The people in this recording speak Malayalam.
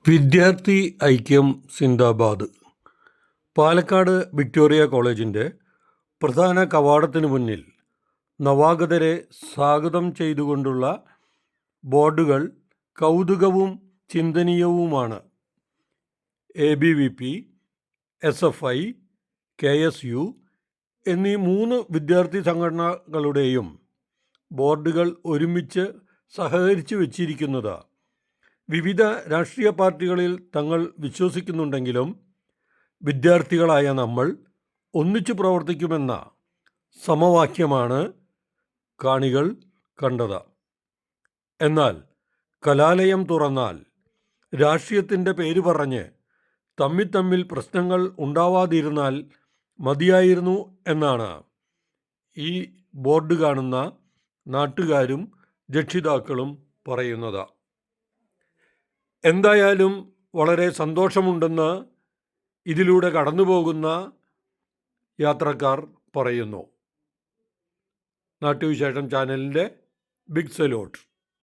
വിദ്യാർത്ഥി ഐക്യം സിന്ദാബാദ്. പാലക്കാട് വിക്ടോറിയ കോളേജിൻ്റെ പ്രധാന കവാടത്തിന് മുന്നിൽ നവാഗതരെ സ്വാഗതം ചെയ്തുകൊണ്ടുള്ള ബോർഡുകൾ കൗതുകവും ചിന്തനീയവുമാണ്. ABVP, SFI, KSU എന്നീ 3 വിദ്യാർത്ഥി സംഘടനകളുടെയും ബോർഡുകൾ ഒരുമിച്ച് സഹകരിച്ചു വച്ചിരിക്കുന്നത് വിവിധ രാഷ്ട്രീയ പാർട്ടികളിൽ തങ്ങൾ വിശ്വസിക്കുന്നുണ്ടെങ്കിലും വിദ്യാർത്ഥികളായ നമ്മൾ ഒന്നിച്ചു പ്രവർത്തിക്കുമെന്ന സമവാക്യമാണ് കാണികൾ കണ്ടത്. എന്നാൽ കലാലയം തുറന്നാൽ രാഷ്ട്രീയത്തിൻ്റെ പേര് പറഞ്ഞ് തമ്മിൽ പ്രശ്നങ്ങൾ ഉണ്ടാവാതിരുന്നാൽ മതിയായിരുന്നു എന്നാണ് ഈ ബോർഡ് കാണുന്ന നാട്ടുകാരും രക്ഷിതാക്കളും പറയുന്നത്. എന്തായാലും വളരെ സന്തോഷമുണ്ടെന്ന് ഇതിലൂടെ കടന്നുപോകുന്ന യാത്രക്കാർ പറയുന്നു. നാട്ടുവിശേഷം ചാനലിൻ്റെ ബിഗ് സല്യൂട്ട്.